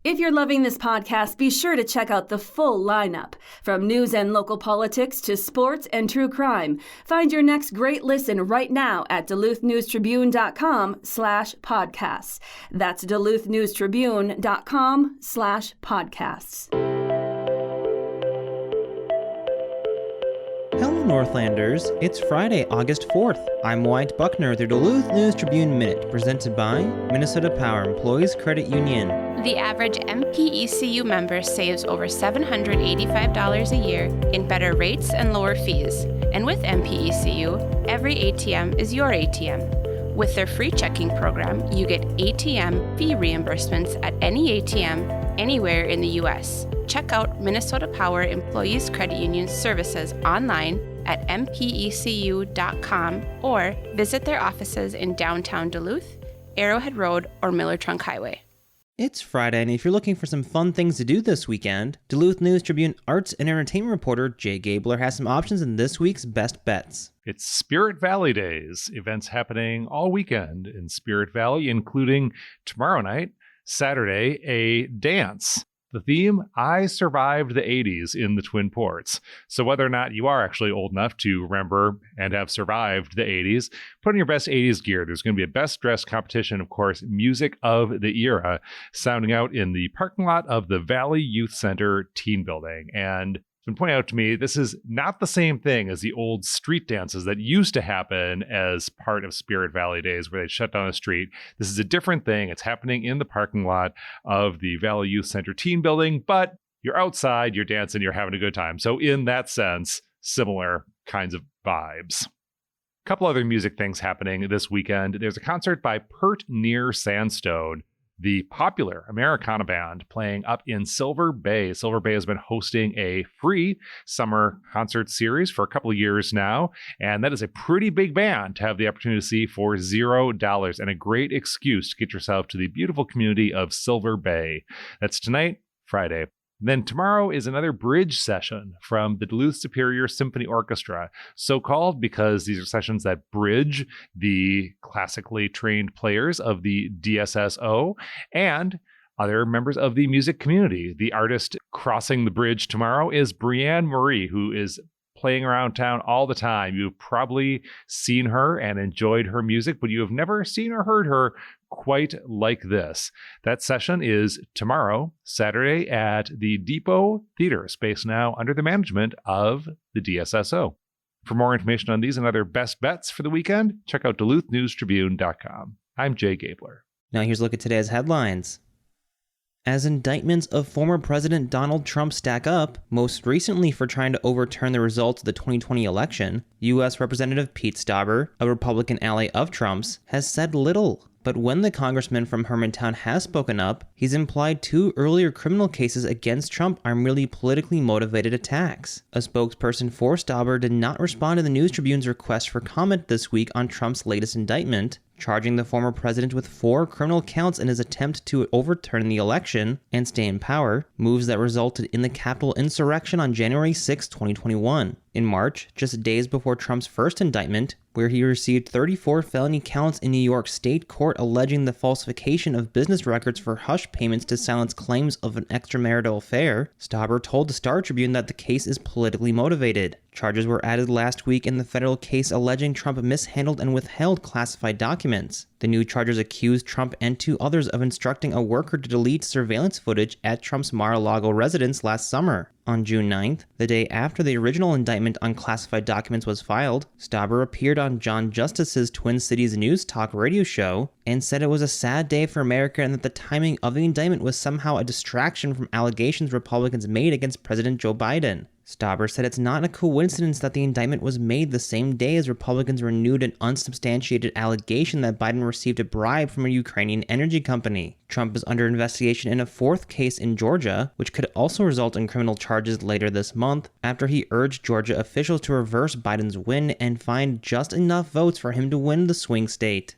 If you're loving this podcast, be sure to check out the full lineup. From news and local politics to sports and true crime. Find your next great listen right now at duluthnewstribune.com/podcasts. That's duluthnewstribune.com/podcasts. Hello, Northlanders. It's Friday, August 4th. I'm Wyatt Buckner with your Duluth News Tribune Minute, presented by Minnesota Power Employees Credit Union. The average MPECU member saves over $785 a year in better rates and lower fees. And with MPECU, every ATM is your ATM. With their free checking program, you get ATM fee reimbursements at any ATM anywhere in the U.S. Check out Minnesota Power Employees Credit Union's services online at mpecu.com or visit their offices in downtown Duluth, Arrowhead Road, or Miller Trunk Highway. It's Friday, and if you're looking for some fun things to do this weekend, Duluth News Tribune arts and entertainment reporter Jay Gabler has some options in this week's Best Bets. It's Spirit Valley Days, events happening all weekend in Spirit Valley, including tomorrow night, Saturday, a dance. The theme, I survived the 80s in the Twin Ports. So whether or not you are actually old enough to remember and have survived the 80s, put on your best 80s gear. There's going to be a best dressed competition, of course, music of the era, sounding out in the parking lot of the Valley Youth Center Teen Building. And it's been pointed out to me, this is not the same thing as the old street dances that used to happen as part of Spirit Valley Days, where they shut down a street. This is a different thing. It's happening in the parking lot of the Valley Youth Center Teen Building, but you're outside, you're dancing, you're having a good time. So in that sense, similar kinds of vibes. A couple other music things happening this weekend. There's a concert by Pert Near Sandstone, the popular Americana band, playing up in Silver Bay. Silver Bay has been hosting a free summer concert series for a couple of years now, and that is a pretty big band to have the opportunity to see for $0 and a great excuse to get yourself to the beautiful community of Silver Bay. That's tonight, Friday. Then tomorrow is another bridge session from the Duluth Superior Symphony Orchestra, so called because these are sessions that bridge the classically trained players of the DSSO and other members of the music community. The artist crossing the bridge tomorrow is Brianne Marie, who is playing around town all the time. You've probably seen her and enjoyed her music, but you have never seen or heard her quite like this. That session is tomorrow, Saturday, at the Depot Theater, space now under the management of the DSSO. For more information on these and other best bets for the weekend, check out duluthnewstribune.com. I'm Jay Gabler. Now here's a look at today's headlines. As indictments of former President Donald Trump stack up, most recently for trying to overturn the results of the 2020 election, U.S. Representative Pete Stauber, a Republican ally of Trump's, has said little. But when the congressman from Hermantown has spoken up, he's implied 2 earlier criminal cases against Trump are merely politically motivated attacks. A spokesperson for Stauber did not respond to the News Tribune's request for comment this week on Trump's latest indictment, charging the former president with 4 criminal counts in his attempt to overturn the election and stay in power, moves that resulted in the Capitol insurrection on January 6, 2021. In March, just days before Trump's first indictment, where he received 34 felony counts in New York State court alleging the falsification of business records for hush payments to silence claims of an extramarital affair, Stauber told the Star Tribune that the case is politically motivated. Charges were added last week in the federal case alleging Trump mishandled and withheld classified documents. The new charges accused Trump and 2 others of instructing a worker to delete surveillance footage at Trump's Mar-a-Lago residence last summer. On June 9th, the day after the original indictment on classified documents was filed, Stauber appeared on John Justice's Twin Cities News Talk radio show and said it was a sad day for America and that the timing of the indictment was somehow a distraction from allegations Republicans made against President Joe Biden. Stauber said it's not a coincidence that the indictment was made the same day as Republicans renewed an unsubstantiated allegation that Biden received a bribe from a Ukrainian energy company. Trump is under investigation in a 4th case in Georgia, which could also result in criminal charges later this month, after he urged Georgia officials to reverse Biden's win and find just enough votes for him to win the swing state.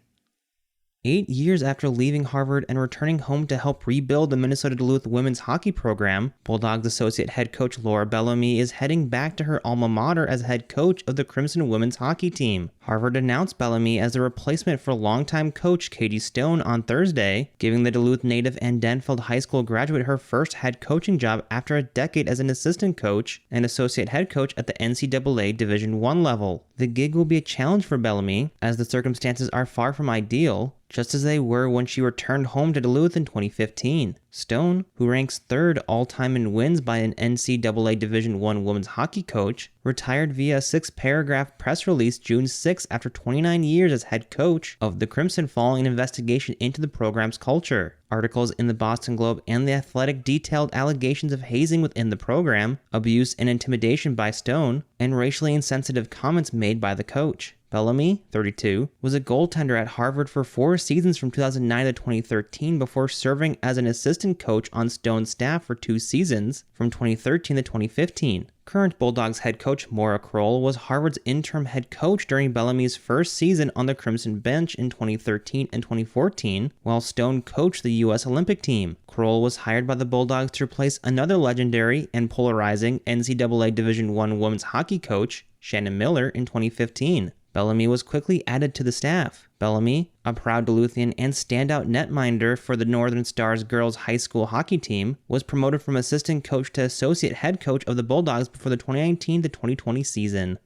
8 years after leaving Harvard and returning home to help rebuild the Minnesota Duluth women's hockey program, Bulldogs associate head coach Laura Bellamy is heading back to her alma mater as head coach of the Crimson women's hockey team. Harvard announced Bellamy as a replacement for longtime coach Katie Stone on Thursday, giving the Duluth native and Denfeld High School graduate her first head coaching job after a decade as an assistant coach and associate head coach at the NCAA Division I level. The gig will be a challenge for Bellamy, as the circumstances are far from ideal, just as they were when she returned home to Duluth in 2015. Stone, who ranks third all-time in wins by an NCAA Division I women's hockey coach, retired via a 6-paragraph press release June 6 after 29 years as head coach of the Crimson following an investigation into the program's culture. Articles in the Boston Globe and The Athletic detailed allegations of hazing within the program, abuse and intimidation by Stone, and racially insensitive comments made by the coach. Bellamy, 32, was a goaltender at Harvard for 4 seasons from 2009 to 2013 before serving as an assistant coach on Stone's staff for 2 seasons from 2013 to 2015. Current Bulldogs head coach Maura Kroll was Harvard's interim head coach during Bellamy's first season on the Crimson bench in 2013 and 2014, while Stone coached the U.S. Olympic team. Kroll was hired by the Bulldogs to replace another legendary and polarizing NCAA Division I women's hockey coach, Shannon Miller, in 2015. Bellamy was quickly added to the staff. Bellamy, a proud Duluthian and standout netminder for the Northern Stars girls high school hockey team, was promoted from assistant coach to associate head coach of the Bulldogs before the 2019 to 2020 season.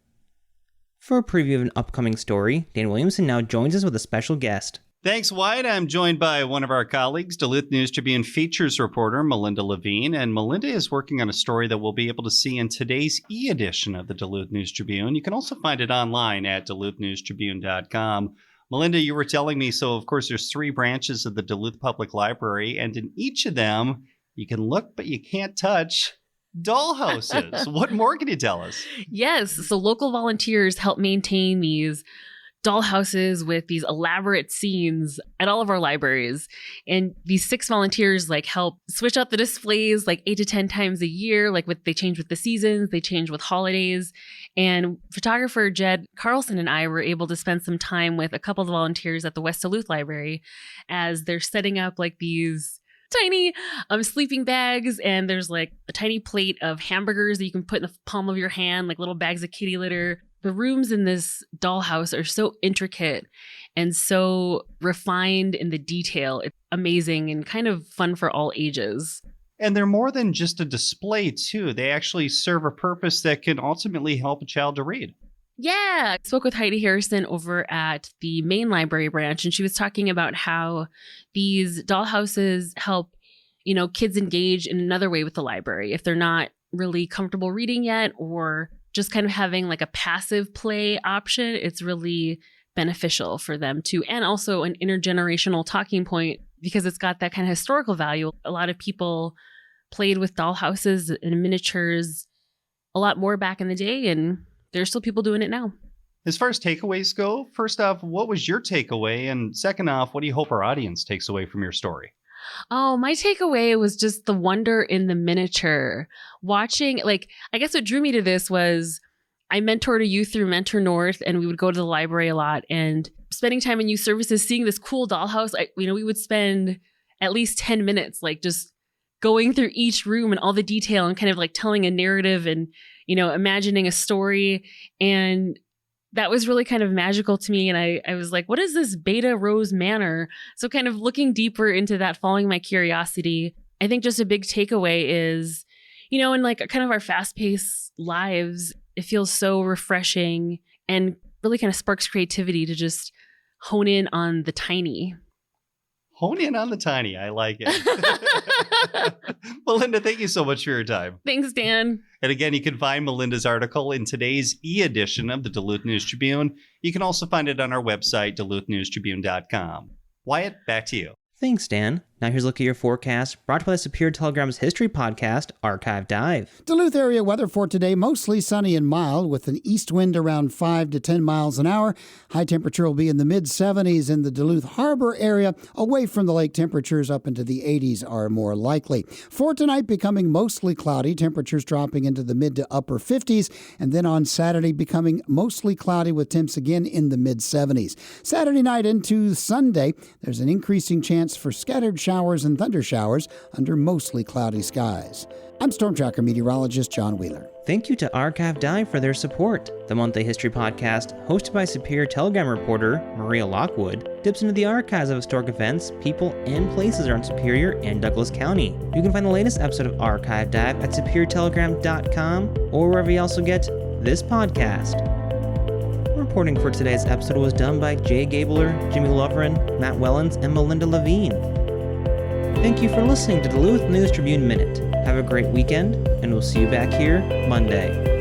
For a preview of an upcoming story, Dan Williamson now joins us with a special guest. Thanks, Wyatt. I'm joined by one of our colleagues, Duluth News Tribune features reporter Melinda Levine. And Melinda is working on a story that we'll be able to see in today's e-edition of the Duluth News Tribune. You can also find it online at duluthnewstribune.com. Melinda, you were telling me, so of course there's 3 branches of the Duluth Public Library, and in each of them, you can look, but you can't touch dollhouses. What more can you tell us? Yes. So local volunteers help maintain these dollhouses with these elaborate scenes at all of our libraries. And these 6 volunteers help switch out the displays 8 to 10 times a year. They change with the seasons, they change with holidays. And photographer Jed Carlson and I were able to spend some time with a couple of volunteers at the West Duluth Library as they're setting up these tiny sleeping bags, and there's a tiny plate of hamburgers that you can put in the palm of your hand, little bags of kitty litter. The rooms in this dollhouse are so intricate and so refined in the detail. It's amazing and kind of fun for all ages. And they're more than just a display, too. They actually serve a purpose that can ultimately help a child to read. Yeah. I spoke with Heidi Harrison over at the main library branch, and she was talking about how these dollhouses help, kids engage in another way with the library. If they're not really comfortable reading yet, or just kind of having a passive play option, it's really beneficial for them too. And also an intergenerational talking point, because it's got that kind of historical value. A lot of people played with dollhouses and miniatures a lot more back in the day, and there's still people doing it now. As far as takeaways go, first off, what was your takeaway? And second off, what do you hope our audience takes away from your story? Oh, my takeaway was just the wonder in the miniature. Watching, I guess what drew me to this was I mentored a youth through Mentor North, and we would go to the library a lot, and spending time in youth services, seeing this cool dollhouse, we would spend at least 10 minutes, just going through each room and all the detail and kind of telling a narrative and, imagining a story. And that was really kind of magical to me. And I was like, what is this Beta Rose Manor? So kind of looking deeper into that, following my curiosity. I think just a big takeaway is, in kind of our fast-paced lives, it feels so refreshing and really kind of sparks creativity to just hone in on the tiny. Hone in on the tiny. I like it. Melinda, thank you so much for your time. Thanks, Dan. And again, you can find Melinda's article in today's e-edition of the Duluth News Tribune. You can also find it on our website, duluthnewstribune.com. Wyatt, back to you. Thanks, Dan. Now here's a look at your forecast, brought to you by the Superior Telegram's history podcast, Archive Dive. Duluth area weather for today, mostly sunny and mild, with an east wind around 5 to 10 miles an hour. High temperature will be in the mid-70s in the Duluth Harbor area. Away from the lake, temperatures up into the 80s are more likely. For tonight, becoming mostly cloudy, temperatures dropping into the mid to upper 50s. And then on Saturday, becoming mostly cloudy with temps again in the mid-70s. Saturday night into Sunday, there's an increasing chance for scattered showers showers and thunder showers under mostly cloudy skies. I'm Storm Tracker meteorologist John Wheeler. Thank you to Archive Dive for their support. The monthly history podcast, hosted by Superior Telegram reporter Maria Lockwood, dips into the archives of historic events, people, and places around Superior and Douglas County. You can find the latest episode of Archive Dive at superiortelegram.com or wherever you also get this podcast. Reporting for today's episode was done by Jay Gabler, Jimmy Lovren, Matt Wellens, and Melinda Levine. Thank you for listening to Duluth News Tribune Minute. Have a great weekend, and we'll see you back here Monday.